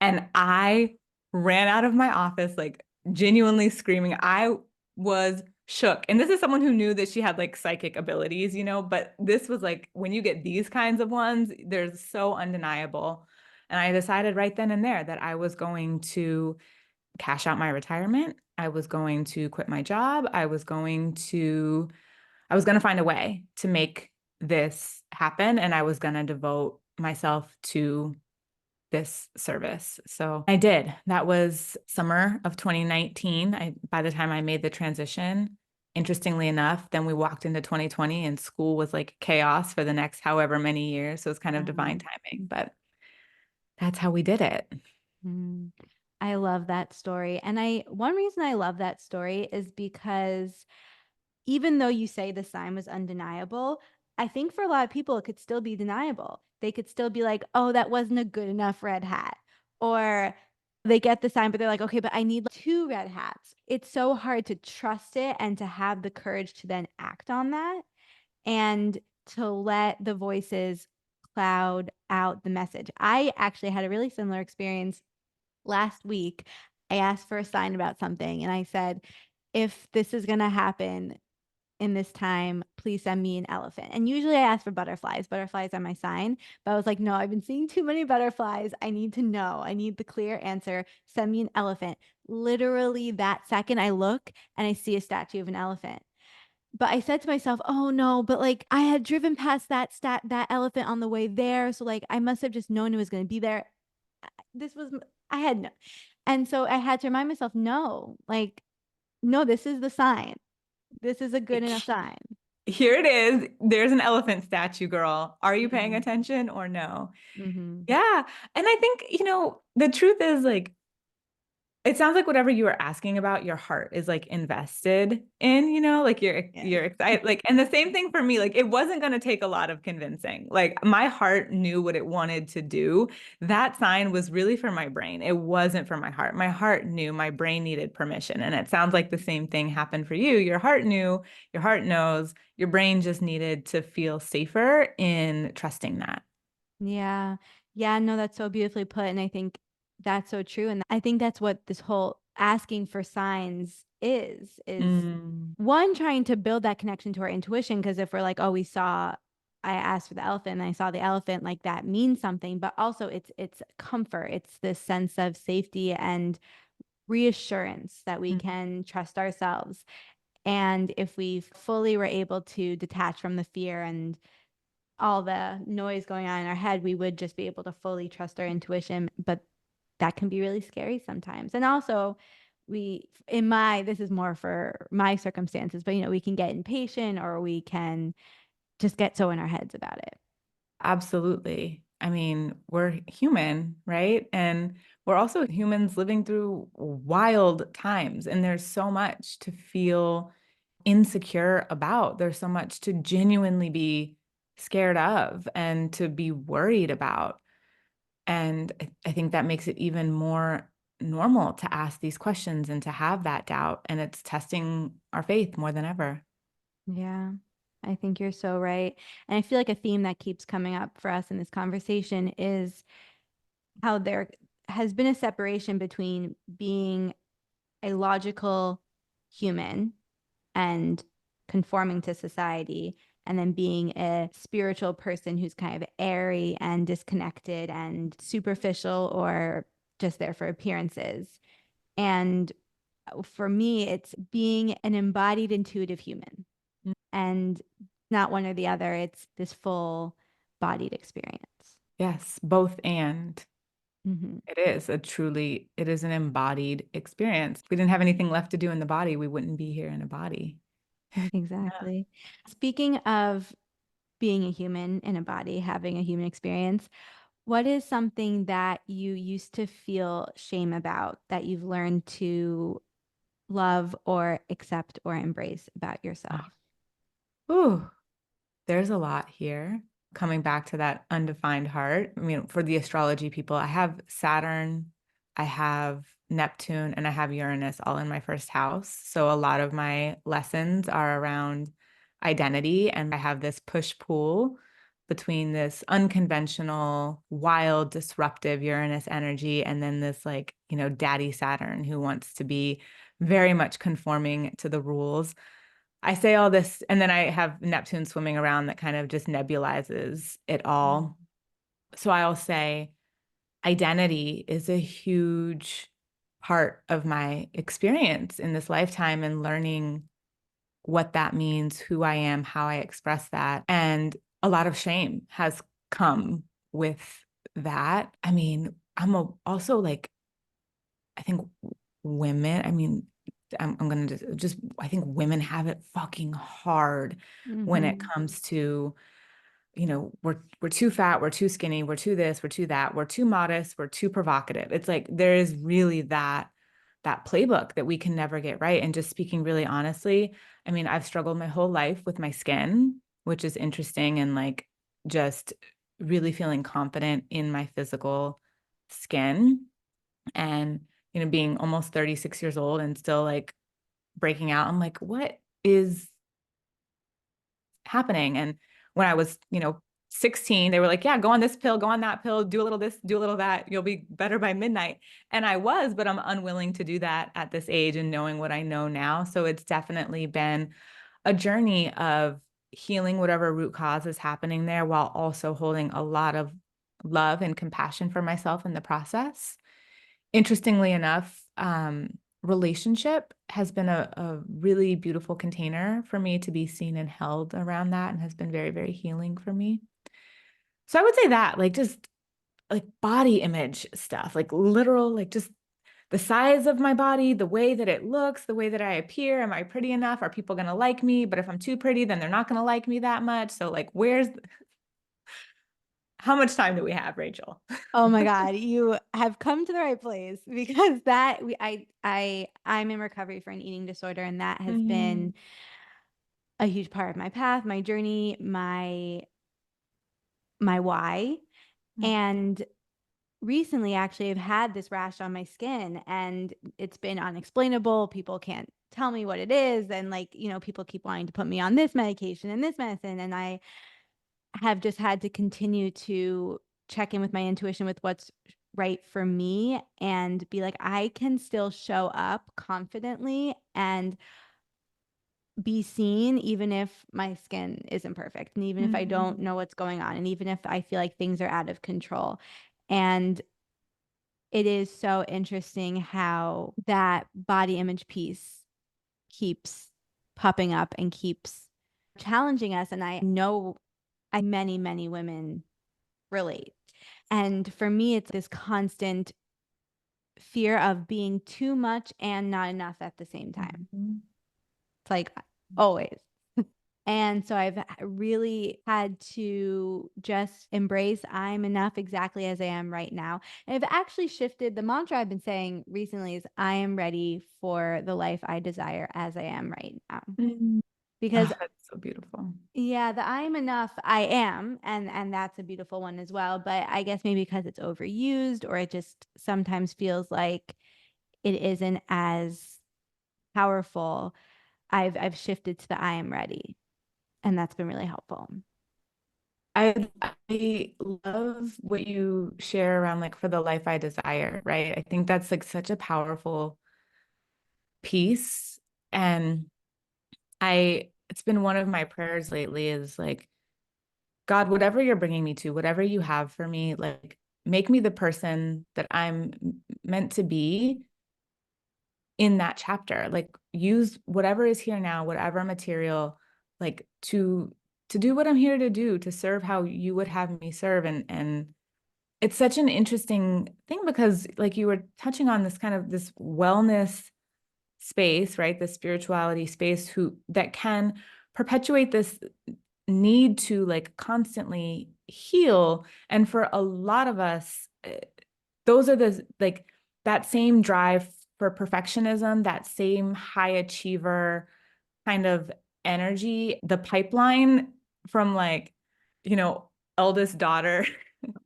And I ran out of my office like genuinely screaming. I was shook. And this is someone who knew that she had like psychic abilities, but this was like when you get these kinds of ones, they're so undeniable. And I decided right then and there that I was going to cash out my retirement. I was going to quit my job. I was going to find a way to make this happen. And I was going to devote myself to this service. So I did. That was summer of 2019. By the time I made the transition, interestingly enough, then we walked into 2020 and school was like chaos for the next however many years. So it's kind of divine timing, but that's how we did it. Mm. I love that story. And one reason I love that story is because even though you say the sign was undeniable, I think for a lot of people it could still be deniable. They could still be like, "Oh, that wasn't a good enough red hat." Or they get the sign but they're like, "Okay, but I need like, two red hats." It's so hard to trust it and to have the courage to then act on that and to let the voices cloud out the message. I actually had a really similar experience last week. I asked for a sign about something and I said, if this is going to happen in this time, please send me an elephant. And usually I ask for butterflies. Butterflies are my sign. But I was like, no, I've been seeing too many butterflies. I need to know. I need the clear answer. Send me an elephant. Literally that second I look and I see a statue of an elephant. But I said to myself, "Oh no, but like I had driven past that elephant on the way there, so like I must have just known it was going to be there." This was I had no. And so I had to remind myself, "No, like no, this is the sign. This is a good enough sign." Here it is. There's an elephant statue, girl. Are you paying Mhm. attention or no? Mhm. Yeah. And I think, the truth is like, it sounds like whatever you were asking about, your heart is like invested in, like Yes. you're excited. Like, and the same thing for me, like it wasn't going to take a lot of convincing. Like my heart knew what it wanted to do. That sign was really for my brain. It wasn't for my heart. My heart knew, my brain needed permission. And it sounds like the same thing happened for you. Your heart knew, your heart knows, your brain just needed to feel safer in trusting that. Yeah. Yeah, no, that's so beautifully put. And I think that's so true. And I think that's what this whole asking for signs is Mm. one, trying to build that connection to our intuition. Because if we're like, oh, I asked for the elephant and I saw the elephant, like that means something. But also it's comfort. It's this sense of safety and reassurance that we can trust ourselves. And if we fully were able to detach from the fear and all the noise going on in our head, we would just be able to fully trust our intuition. But that can be really scary sometimes. And also, this is more for my circumstances, but we can get impatient or we can just get so in our heads about it. Absolutely. I mean, we're human, right? And we're also humans living through wild times, and there's so much to feel insecure about. There's so much to genuinely be scared of and to be worried about. And I think that makes it even more normal to ask these questions and to have that doubt. And it's testing our faith more than ever. Yeah, I think you're so right. And I feel like a theme that keeps coming up for us in this conversation is how there has been a separation between being a logical human and conforming to society, and then being a spiritual person who's kind of airy and disconnected and superficial or just there for appearances. And for me, it's being an embodied intuitive human and not one or the other. It's this full bodied experience. Yes, both and. Mm-hmm. It is an embodied experience. If we didn't have anything left to do in the body, we wouldn't be here in a body. Yeah. Exactly. Speaking of being a human in a body, having a human experience, what is something that you used to feel shame about that you've learned to love or accept or embrace about yourself? Ooh, there's a lot here. Coming back to that undefined heart. I mean, for the astrology people, I have Saturn, I have Neptune, and I have Uranus all in my first house. So a lot of my lessons are around identity, and I have this push-pull between this unconventional, wild, disruptive Uranus energy and then this like, daddy Saturn who wants to be very much conforming to the rules. I say all this, and then I have Neptune swimming around that kind of just nebulizes it all. So I'll say identity is a huge part of my experience in this lifetime and learning what that means, who I am, how I express that. And a lot of shame has come with that. I mean, also like, I think women, I mean, I'm going to I think women have it fucking hard when it Mm-hmm. comes to, we're too fat, we're too skinny, we're too this, we're too that, we're too modest, we're too provocative. It's like there is really that playbook that we can never get right. And just speaking really honestly, I mean, I've struggled my whole life with my skin, which is interesting, and like just really feeling confident in my physical skin. And being almost 36 years old and still like breaking out, I'm like, what is happening? And when I was 16, they were like, yeah, go on this pill, go on that pill, do a little this, do a little that, you'll be better by midnight. And I was, but I'm unwilling to do that at this age and knowing what I know now. So it's definitely been a journey of healing whatever root cause is happening there while also holding a lot of love and compassion for myself in the process. Interestingly enough, relationship has been a really beautiful container for me to be seen and held around that, and has been very, very healing for me. So I would say that, like, just like body image stuff, like literal, like just the size of my body, the way that it looks, the way that I appear. Am I pretty enough? Are people going to like me? But if I'm too pretty, then they're not going to like me that much. So, like, how much time do we have, Rachel? Oh my God, you have come to the right place because I'm in recovery for an eating disorder, and that has Mhm. been a huge part of my path, my journey, my why. And recently, actually, I've had this rash on my skin and it's been unexplainable. People can't tell me what it is. And, like, people keep wanting to put me on this medication and this medicine. And I have just had to continue to check in with my intuition with what's right for me and be like, I can still show up confidently and be seen even if my skin isn't perfect and even if I don't Mhm. know what's going on and even if I feel like things are out of control. And it is so interesting how that body image piece keeps popping up and keeps challenging us. And I know many, many women relate. And for me, it's this constant fear of being too much and not enough at the same time. Mhm. It's like always. And so I've really had to just embrace I'm enough exactly as I am right now. And I've actually shifted. The mantra I've been saying recently is I am ready for the life I desire as I am right now. Mm. Because Oh, that's so beautiful. yeah, the I am enough, I am, and that's a beautiful one as well. But I guess maybe because it's overused or it just sometimes feels like it isn't as powerful, I've shifted to the I am ready. And that's been really helpful. I love what you share around like for the life I desire, right? I think that's like such a powerful piece. And it's been one of my prayers lately is like, God, whatever you're bringing me to, whatever you have for me, like make me the person that I'm meant to be in that chapter. Like use whatever is here now, whatever material, like to do what I'm here to do, to serve how you would have me serve. And it's such an interesting thing because like you were touching on this kind of this wellness space, right? The spirituality space who that can perpetuate this need to like constantly heal. And for a lot of us, those are the like that same drive for perfectionism, that same high achiever kind of energy, the pipeline from like, you know, eldest daughter,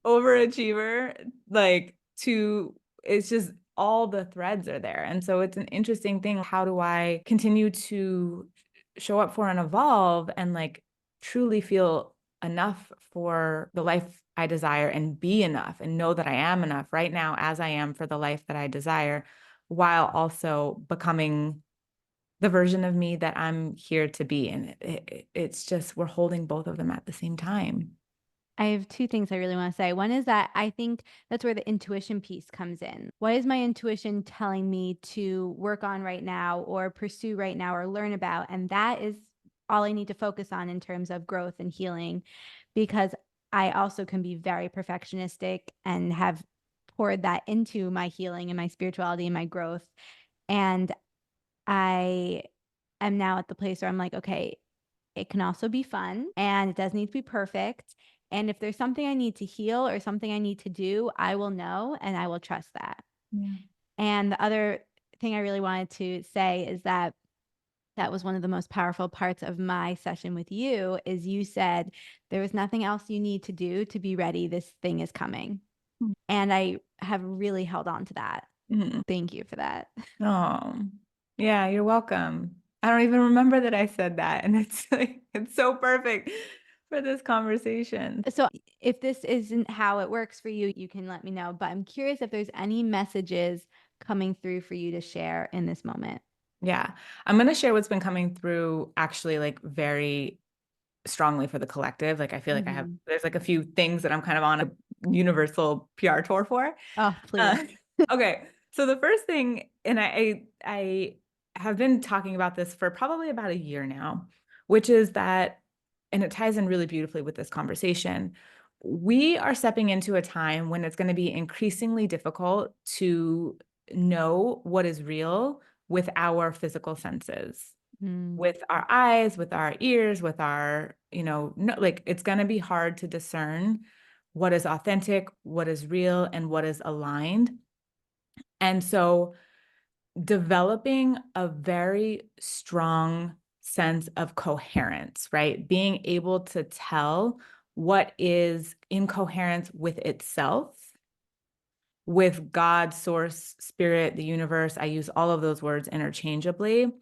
overachiever, like to it's just all the threads are there. And so it's an interesting thing. How do I continue to show up for and evolve and like truly feel enough for the life I desire and be enough and know that I am enough right now as I am for the life that I desire, while also becoming the version of me that I'm here to be. And it's just, we're holding both of them at the same time. I have two things I really want to say. One is that I think that's where the intuition piece comes in. What is my intuition telling me to work on right now or pursue right now or learn about? And that is all I need to focus on in terms of growth and healing, because I also can be very perfectionistic and have poured that into my healing and my spirituality and my growth. And I am now at the place where I'm like, okay, it can also be fun and it does need to be perfect. And if there's something I need to heal or something I need to do, I will know and I will trust that. Yeah. And the other thing I really wanted to say is that that was one of the most powerful parts of my session with you is you said there was nothing else you need to do to be ready. This thing is coming. And I have really held on to that. Mm-hmm. Thank you for that. Oh, yeah, you're welcome. I don't even remember that I said that. And it's like, it's so perfect for this conversation. So if this isn't how it works for you, you can let me know. But I'm curious if there's any messages coming through for you to share in this moment. Yeah. I'm going to share what's been coming through actually like very strongly for the collective. Like I feel like Mm-hmm. there's like a few things that I'm kind of on a universal PR tour for. Oh, please. Uh, okay. So the first thing, and I have been talking about this for probably about a year now, which is that, and it ties in really beautifully with this conversation. We are stepping into a time when it's going to be increasingly difficult to know what is real with our physical senses, Mm. with our eyes, with our ears, with our, no, like it's going to be hard to discern what is authentic, what is real, and what is aligned. And so developing a very strong sense of coherence, right? Being able to tell what is in coherence with itself, with God, source, spirit, the universe. I use all of those words interchangeably.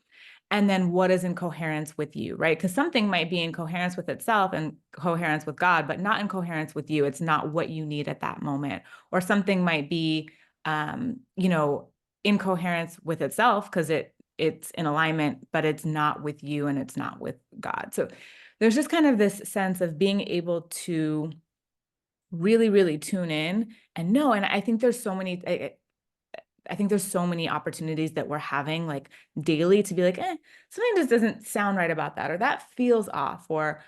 And then what is in coherence with you, right? Because something might be in coherence with itself and coherence with God, but not in coherence with you. It's not what you need at that moment. Or something might be, in coherence with itself because it's in alignment, but it's not with you and it's not with God. So there's just kind of this sense of being able to really, really tune in and know. And I think there's so many. I think there's so many opportunities that we're having like daily to be like, something just doesn't sound right about that, or that feels off, or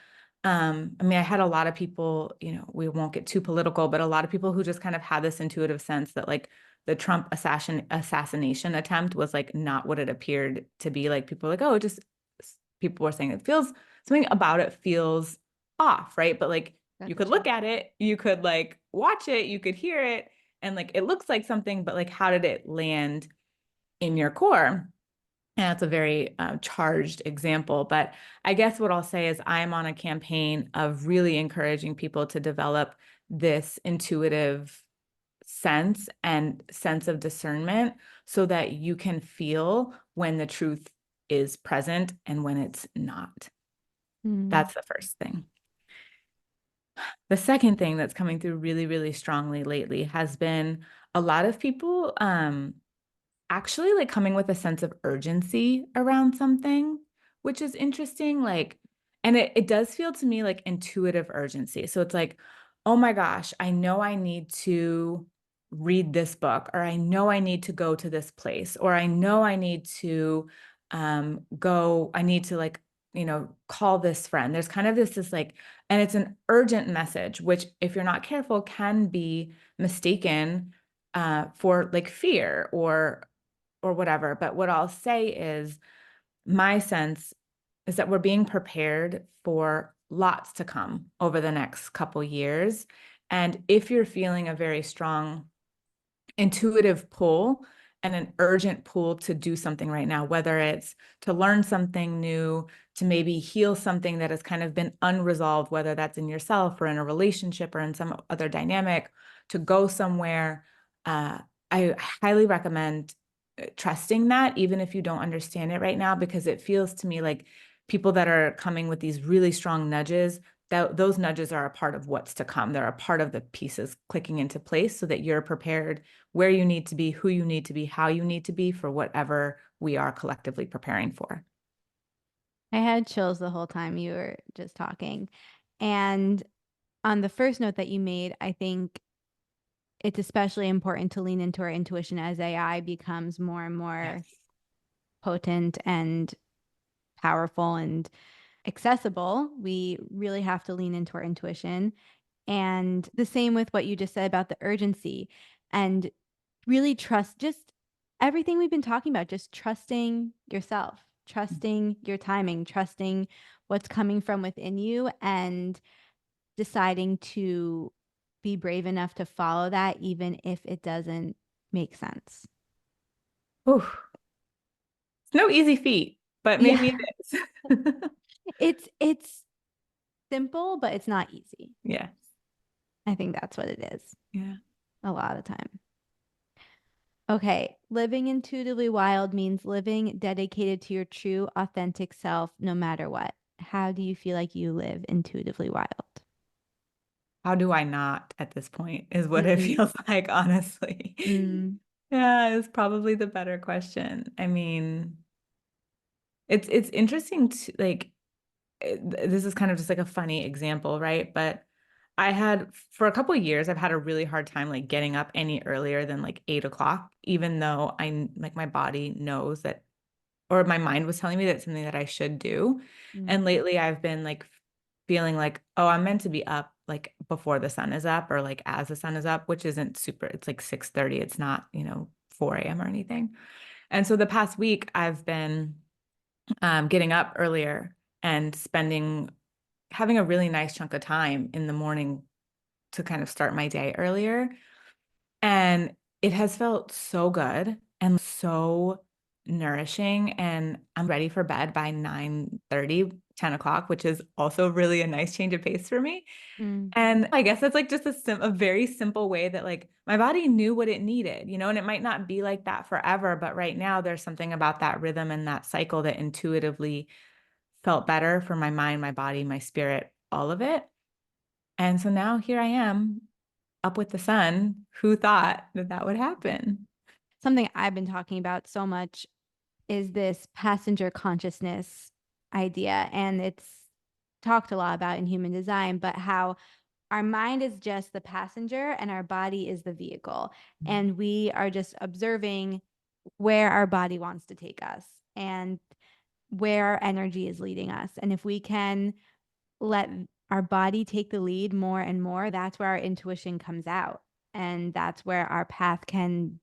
I mean, I had a lot of people, we won't get too political, but a lot of people who just kind of had this intuitive sense that like the Trump assassination attempt was like not what it appeared to be. Like people were like, oh, it just people were saying it feels something about it feels off, right? But like you could Gotcha. look at it, you could like watch it, you could hear it, and like it looks like something, but like how did it land in your core? And that's a very charged example. But I guess what I'll say is I'm on a campaign of really encouraging people to develop this intuitive sense of discernment so that you can feel when the truth is present and when it's not. Mm. That's the first thing. The second thing that's coming through really, really strongly lately has been a lot of people actually like coming with a sense of urgency around something, which is interesting. Like, and it does feel to me like intuitive urgency. So it's like, oh my gosh, I know I need to read this book, or I know I need to go to this place, or I know I need to I need to like, call this friend. There's kind of this like, and it's an urgent message, which if you're not careful can be mistaken for like fear or whatever. But what I'll say is my sense is that we're being prepared for lots to come over the next couple years. And if you're feeling a very strong intuitive pull and an urgent pull to do something right now, whether it's to learn something new, to maybe heal something that has kind of been unresolved, whether that's in yourself or in a relationship or in some other dynamic, to go somewhere. Uh, I highly recommend trusting that, even if you don't understand it right now, because it feels to me like people that are coming with these really strong nudges, that those nudges are a part of what's to come. They're a part of the pieces clicking into place so that you're prepared where you need to be, who you need to be, how you need to be for whatever we are collectively preparing for. I had chills the whole time you were just talking. And on the first note that you made, I think it's especially important to lean into our intuition as AI becomes more and more Yes. potent and powerful and accessible. We really have to lean into our intuition. And the same with what you just said about the urgency and really trust just everything we've been talking about, just trusting yourself, trusting your timing, trusting what's coming from within you, and deciding to be brave enough to follow that, even if it doesn't make sense. Ooh, it's no easy feat, but maybe Yeah. it is. It's simple, but it's not easy. Yeah. I think that's what it is Yeah. a lot of the time. Okay, living intuitively wild means living dedicated to your true, authentic self, no matter what. How do you feel like you live intuitively wild? How do I not at this point is what it Mm, feels like, honestly. mm, Yeah, it's probably the better question. I mean, it's interesting to like this is kind of just like a funny example, right? But I had for a couple of years, I've had a really hard time like getting up any earlier than like 8 o'clock, even though I like my body knows that, or my mind was telling me that's something that I should do. mm, And lately I've been like feeling like, oh, I'm meant to be up like before the sun is up or like as the sun is up, which isn't super, it's like 6:30. It's not, 4 a.m. or anything. And so the past week I've been getting up earlier and having a really nice chunk of time in the morning to kind of start my day earlier. And it has felt so good and so nourishing. And I'm ready for bed by 9:30, 10 o'clock, which is also really a nice change of pace for me. mm. And I guess that's like just a very simple way that like my body knew what it needed, and it might not be like that forever, but right now there's something about that rhythm and that cycle that intuitively felt better for my mind, my body, my spirit, all of it. And so now here I am up with the sun. Who thought that that would happen? Something I've been talking about so much is this passenger consciousness idea. And it's talked a lot about in human design, but how our mind is just the passenger and our body is the vehicle. And we are just observing where our body wants to take us and where our energy is leading us. And if we can let our body take the lead more and more, that's where our intuition comes out. And that's where our path can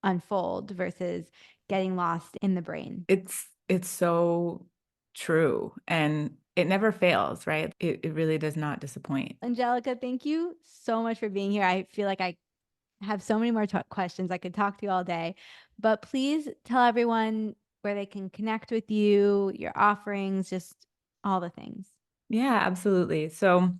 unfold versus getting lost in the brain. It's so true. And it never fails, right? It really does not disappoint. Angelica, thank you so much for being here. I feel like I have so many more questions. I could talk to you all day, but please tell everyone where they can connect with you, your offerings, just all the things. Yeah, absolutely. So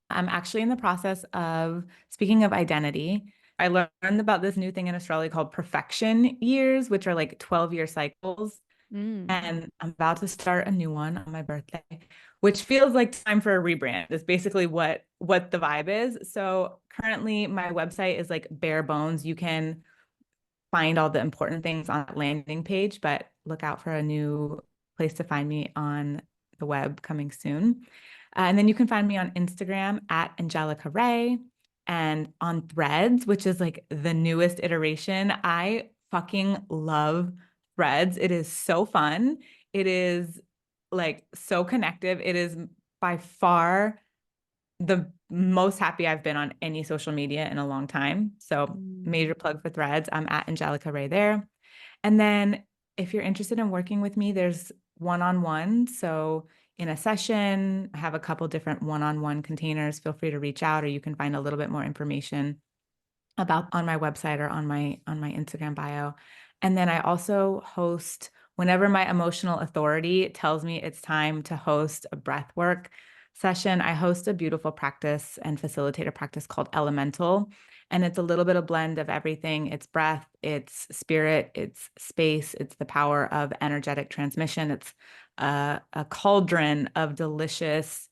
I'm actually in the process of, speaking of identity, I learned about this new thing in astrology called perfection years, which are like 12-year cycles. Mm. And I'm about to start a new one on my birthday, which feels like time for a rebrand. Is basically what the vibe is. So currently my website is like bare bones. You can find all the important things on that landing page, but look out for a new place to find me on the web coming soon. And then you can find me on Instagram at Angelica Ray and on Threads, which is like the newest iteration. I fucking love Threads. It is so fun. It is like so connective. It is by far the most happy I've been on any social media in a long time. So Mm. major plug for Threads. I'm at Angelica Ray there. And then if you're interested in working with me, there's one-on-one. So in a session, I have a couple different one-on-one containers. Feel free to reach out, or you can find a little bit more information about on my website or on my Instagram bio. And then I also host whenever my emotional authority tells me it's time to host a breath work session. I host a beautiful practice and facilitate a practice called Elemental. And it's a little bit of blend of everything. It's breath, it's spirit, it's space, it's the power of energetic transmission. It's a cauldron of delicious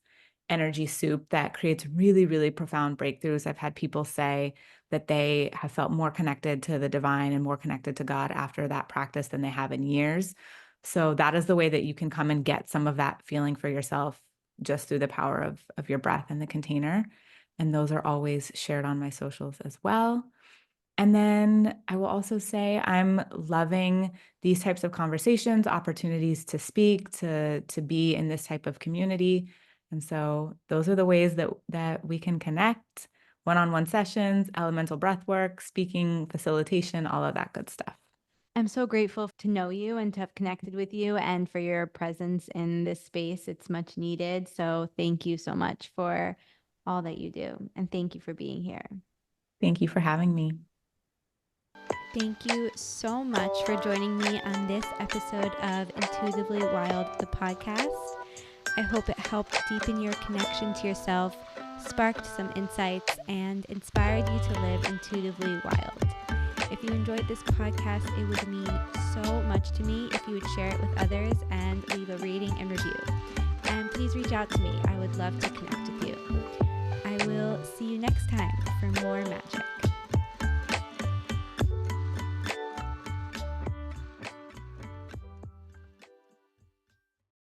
energy soup that creates really, really profound breakthroughs. I've had people say that they have felt more connected to the divine and more connected to God after that practice than they have in years. So that is the way that you can come and get some of that feeling for yourself just through the power of your breath and the container. And those are always shared on my socials as well. And then I will also say I'm loving these types of conversations, opportunities to speak, to be in this type of community. And so those are the ways that we can connect: one-on-one sessions, elemental breath work, speaking, facilitation, all of that good stuff. I'm so grateful to know you and to have connected with you and for your presence in this space. It's much needed. So thank you so much for all that you do. And thank you for being here. Thank you for having me. Thank you so much for joining me on this episode of Intuitively Wild, the podcast. I hope it helped deepen your connection to yourself, sparked some insights, and inspired you to live intuitively wild. If you enjoyed this podcast, it would mean so much to me if you would share it with others and leave a rating and review. And please reach out to me. I would love to connect with you. I will see you next time for more magic.